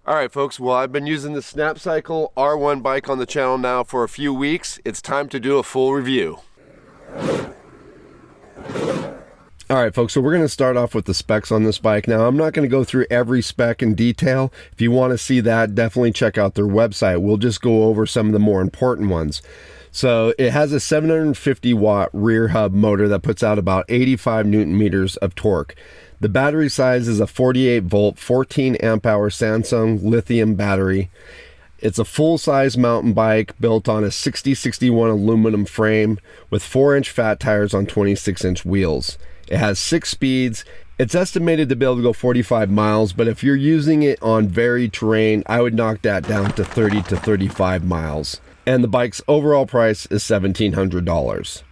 Alright folks, well I've been using the Snapcycle R1 bike on the channel now for a few weeks. It's time to do a full review. Alright folks, so we're going to start off with the specs on this bike. Now I'm not going to go through every spec in detail. If you want to see that, definitely check out their website. We'll just go over some of the more important ones. So it has a 750 watt rear hub motor that puts out about 85 Newton meters of torque. The battery size is a 48 volt, 14 amp hour Samsung lithium battery. It's a full-size mountain bike built on a 6061 aluminum frame with 4-inch fat tires on 26-inch wheels. It has 6 speeds. It's estimated to be able to go 45 miles, but if you're using it on varied terrain, I would knock that down to 30 to 35 miles. And the bike's overall price is $1,700.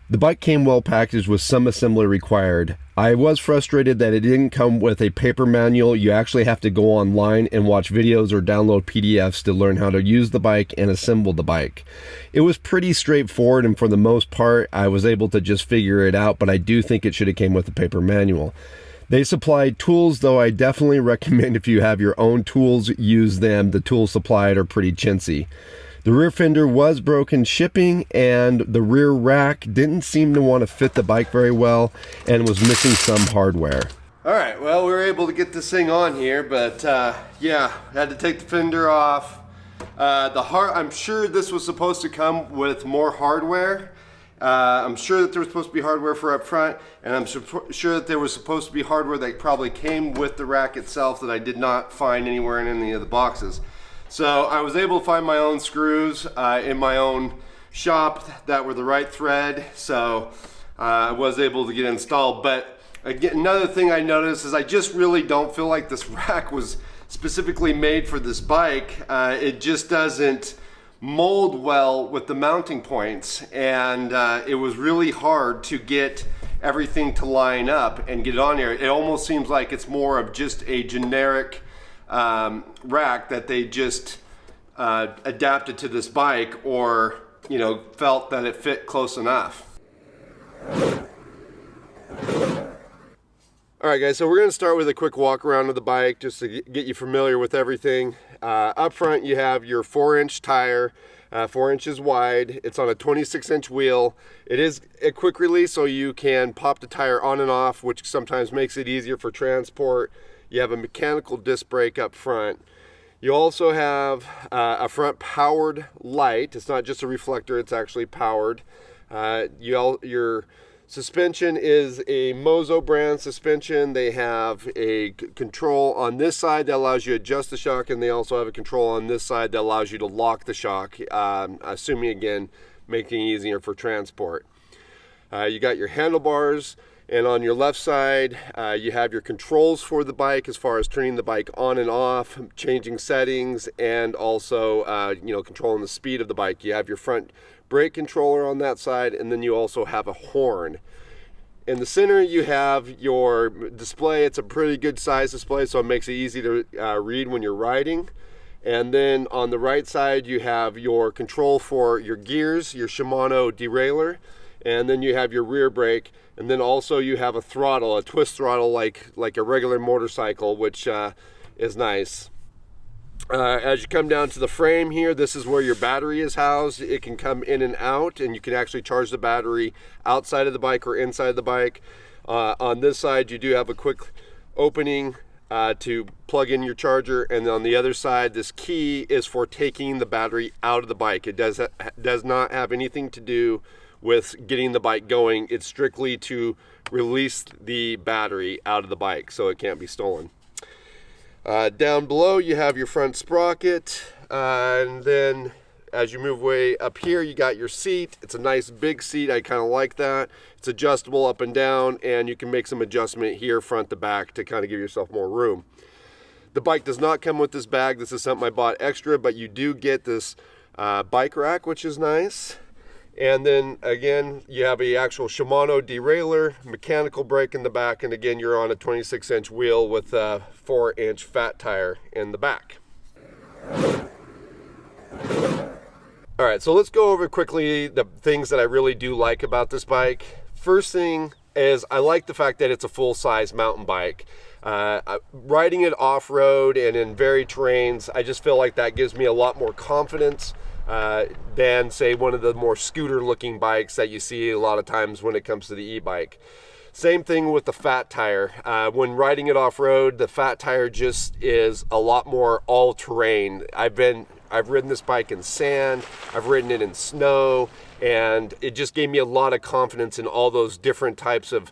The bike came well packaged with some assembly required. I was frustrated that it didn't come with a paper manual. You actually have to go online and watch videos or download PDFs to learn how to use the bike and assemble the bike. It was pretty straightforward, and for the most part I was able to just figure it out, but I do think it should have came with a paper manual. They supplied tools, though I definitely recommend if you have your own tools, use them. The tools supplied are pretty chintzy. The rear fender was broken shipping, and the rear rack didn't seem to want to fit the bike very well and was missing some hardware. Alright, well we were able to get this thing on here, but yeah, had to take the fender off. I'm sure this was supposed to come with more hardware. I'm sure that there was supposed to be hardware for up front, and I'm sure that there was supposed to be hardware that probably came with the rack itself that I did not find anywhere in any of the boxes. So I was able to find my own screws in my own shop that were the right thread, so I was able to get installed. But again, another thing I noticed is I just really don't feel like this rack was specifically made for this bike. It just doesn't mold well with the mounting points, and it was really hard to get everything to line up and get it on here. It almost seems like it's more of just a generic rack that they just adapted to this bike, or felt that it fit close enough. Alright guys, so we're going to start with a quick walk around of the bike just to get you familiar with everything. Up front you have your 4-inch tire, 4 inches wide. It's on a 26-inch wheel. It is a quick release, so you can pop the tire on and off, which sometimes makes it easier for transport. You have a mechanical disc brake up front. You also have a front powered light. It's not just a reflector, it's actually powered. Your suspension is a Mozo brand suspension. They have a control on this side that allows you to adjust the shock, and they also have a control on this side that allows you to lock the shock, assuming again, making it easier for transport. You got your handlebars. And on your left side, you have your controls for the bike as far as turning the bike on and off, changing settings, and also controlling the speed of the bike. You have your front brake controller on that side, and then you also have a horn. In the center, you have your display. It's a pretty good size display, so it makes it easy to read when you're riding. And then on the right side, you have your control for your gears, your Shimano derailleur, and then you have your rear brake. And then also you have a throttle, a twist throttle like a regular motorcycle, which is nice. As you come down to the frame here, this is where your battery is housed. It can come in and out, and you can actually charge the battery outside of the bike or inside the bike. On this side, you do have a quick opening to plug in your charger, and on the other side, this key is for taking the battery out of the bike. It does not have anything to do with getting the bike going. It's strictly to release the battery out of the bike so it can't be stolen. Down below you have your front sprocket, and then as you move way up here you got your seat. It's a nice big seat. I kind of like that. It's adjustable up and down, and you can make some adjustment here front to back to kind of give yourself more room. The bike does not come with this bag. This is something I bought extra, but you do get this bike rack, which is nice. And then again, you have a actual Shimano derailleur, mechanical brake in the back, and again, you're on a 26-inch wheel with a 4-inch fat tire in the back. All right, so let's go over quickly the things that I really do like about this bike. First thing is I like the fact that it's a full-size mountain bike. Riding it off-road and in varied terrains, I just feel like that gives me a lot more confidence than, say, one of the more scooter-looking bikes that you see a lot of times when it comes to the e-bike. Same thing with the fat tire. When riding it off-road, the fat tire just is a lot more all-terrain. I've ridden this bike in sand, I've ridden it in snow, and it just gave me a lot of confidence in all those different types of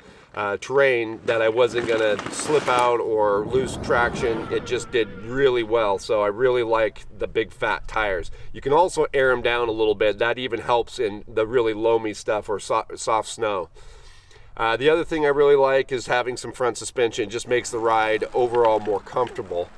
terrain that I wasn't going to slip out or lose traction. It just did really well, so I really like the big fat tires. You can also air them down a little bit. That even helps in the really loamy stuff or soft snow. The other thing I really like is having some front suspension. It just makes the ride overall more comfortable.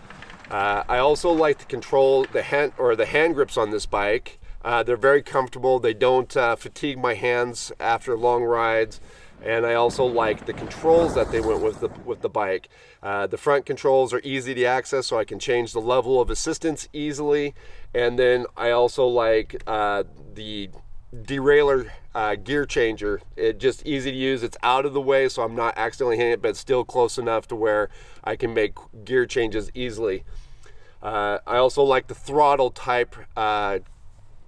I also like the control, the hand grips on this bike. They're very comfortable. They don't fatigue my hands after long rides. And I also like the controls that they went with the bike. The front controls are easy to access, so I can change the level of assistance easily. And then I also like the derailleur gear changer. It's just easy to use. It's out of the way, so I'm not accidentally hitting it, but it's still close enough to where I can make gear changes easily. I also like the throttle type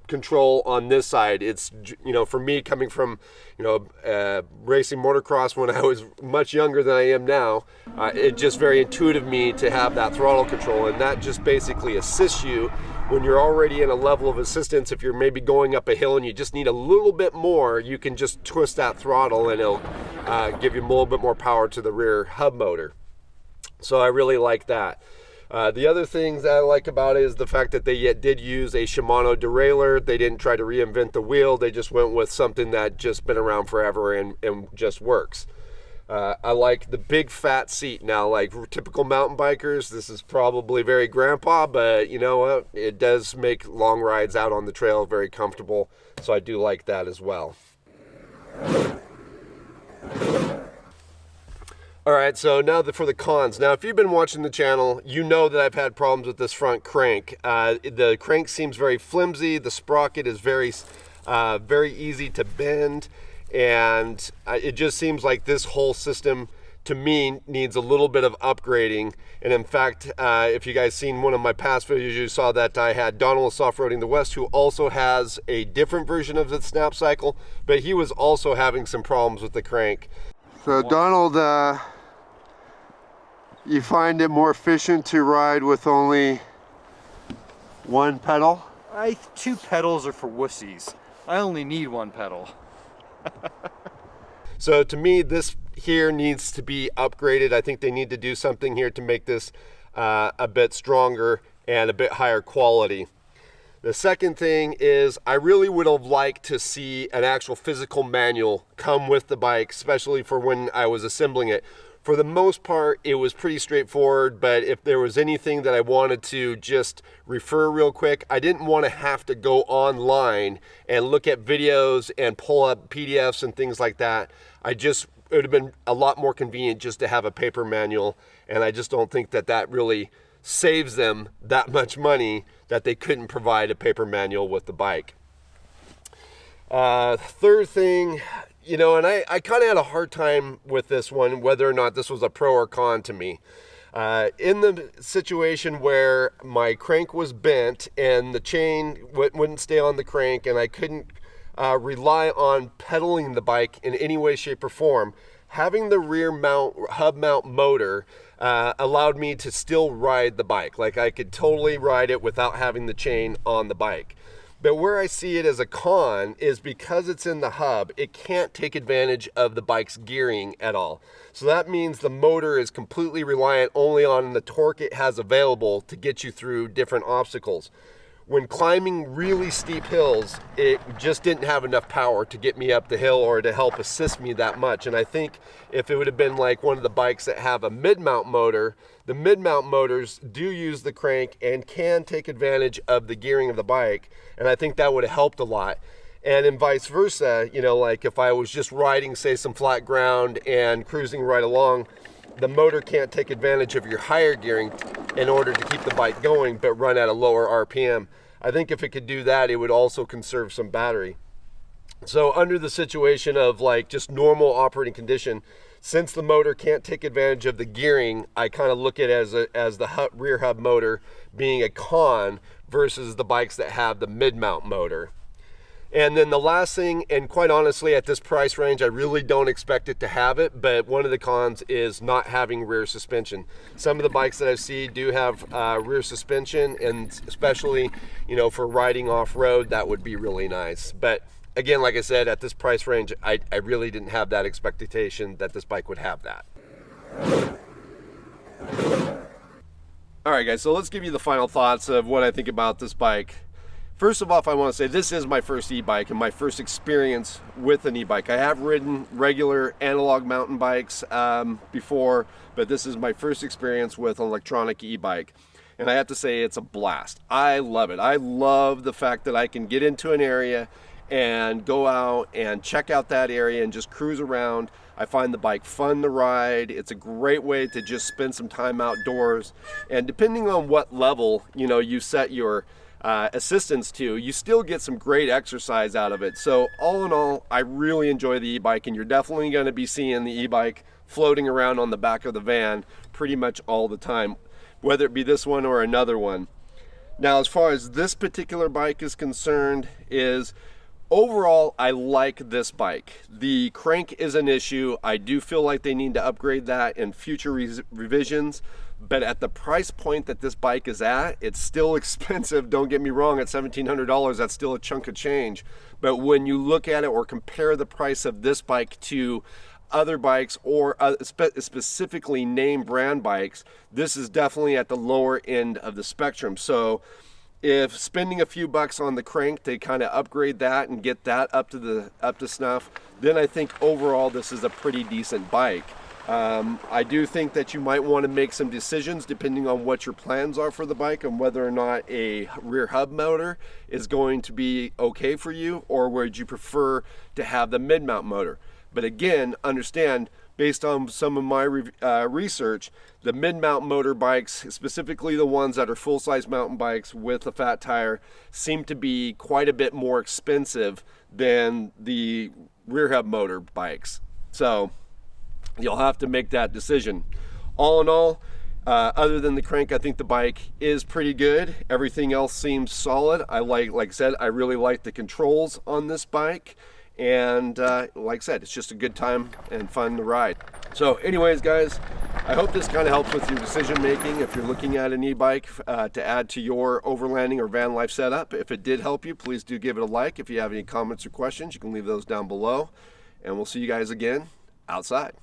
control on this side. It's, for me, coming from racing motocross when I was much younger than I am now, it's just very intuitive me to have that throttle control, and that just basically assists you when you're already in a level of assistance. If you're maybe going up a hill and you just need a little bit more, you can just twist that throttle and it'll give you a little bit more power to the rear hub motor. So I really like that. The other things that I like about it is the fact that they did use a Shimano derailleur. They didn't try to reinvent the wheel. They just went with something that just been around forever and just works. I like the big fat seat. Now, like typical mountain bikers, this is probably very grandpa, but you know what? It does make long rides out on the trail very comfortable. So I do like that as well. All right, so now for the cons. Now, if you've been watching the channel, you know that I've had problems with this front crank. The crank seems very flimsy. The sprocket is very easy to bend. And it just seems like this whole system, to me, needs a little bit of upgrading. And in fact, if you guys seen one of my past videos, you saw that I had Donald Soft-Roading the West, who also has a different version of the Snapcycle, but he was also having some problems with the crank. So Donald, you find it more efficient to ride with only one pedal? Two pedals are for wussies. I only need one pedal. So to me, this here needs to be upgraded. I think they need to do something here to make this a bit stronger and a bit higher quality. The second thing is I really would have liked to see an actual physical manual come with the bike, especially for when I was assembling it. For the most part, it was pretty straightforward, but if there was anything that I wanted to just refer real quick, I didn't want to have to go online and look at videos and pull up PDFs and things like that. It would have been a lot more convenient just to have a paper manual, and I just don't think that that really saves them that much money that they couldn't provide a paper manual with the bike. Third thing, and I kind of had a hard time with this one, whether or not this was a pro or con to me. In the situation where my crank was bent and the chain wouldn't stay on the crank and I couldn't rely on pedaling the bike in any way, shape, or form, having the rear hub mount motor allowed me to still ride the bike. Like I could totally ride it without having the chain on the bike. But where I see it as a con is because it's in the hub, it can't take advantage of the bike's gearing at all. So that means the motor is completely reliant only on the torque it has available to get you through different obstacles. When climbing really steep hills, it just didn't have enough power to get me up the hill or to help assist me that much. And I think if it would have been like one of the bikes that have a mid-mount motor, the mid-mount motors do use the crank and can take advantage of the gearing of the bike. And I think that would have helped a lot. And in vice versa, like if I was just riding, say, some flat ground and cruising right along, the motor can't take advantage of your higher gearing in order to keep the bike going but run at a lower RPM. I think if it could do that, it would also conserve some battery. So under the situation of like just normal operating condition, since the motor can't take advantage of the gearing, I kind of look at it as the rear hub motor being a con versus the bikes that have the mid-mount motor. And then the last thing, and quite honestly at this price range, I really don't expect it to have it, but one of the cons is not having rear suspension. Some of the bikes that I see do have rear suspension, and especially, you know, for riding off-road, that would be really nice. But again, like I said, at this price range, I really didn't have that expectation that this bike would have that. All right, guys, so let's give you the final thoughts of what I think about this bike. First of all, I want to say this is my first e-bike and my first experience with an e-bike. I have ridden regular analog mountain bikes before, but this is my first experience with an electronic e-bike. And I have to say it's a blast. I love it. I love the fact that I can get into an area and go out and check out that area and just cruise around. I find the bike fun to ride. It's a great way to just spend some time outdoors. And depending on what level, you know, you set your assistance to, you still get some great exercise out of it. So all in all, I really enjoy the e-bike, and you're definitely going to be seeing the e-bike floating around on the back of the van pretty much all the time, whether it be this one or another one. Now, as far as this particular bike is concerned, overall, I like this bike. The crank is an issue. I do feel like they need to upgrade that in future revisions, but at the price point that this bike is at, it's still expensive. Don't get me wrong, at $1,700, that's still a chunk of change. But when you look at it or compare the price of this bike to other bikes or specifically name brand bikes, this is definitely at the lower end of the spectrum. So if spending a few bucks on the crank to kind of upgrade that and get that up to snuff, then I think overall this is a pretty decent bike. I do think that you might want to make some decisions depending on what your plans are for the bike and whether or not a rear hub motor is going to be okay for you, or would you prefer to have the mid-mount motor. But again, understand, based on some of my research, the mid-mount motor bikes, specifically the ones that are full-size mountain bikes with a fat tire, seem to be quite a bit more expensive than the rear hub motor bikes. So you'll have to make that decision. All in all, other than the crank, I think the bike is pretty good. Everything else seems solid. Like I said, I really like the controls on this bike. And like I said, it's just a good time and fun to ride. So anyways, guys, I hope this kind of helps with your decision making if you're looking at an e-bike to add to your overlanding or van life setup. If it did help you, please do give it a like. If you have any comments or questions, you can leave those down below. And we'll see you guys again outside.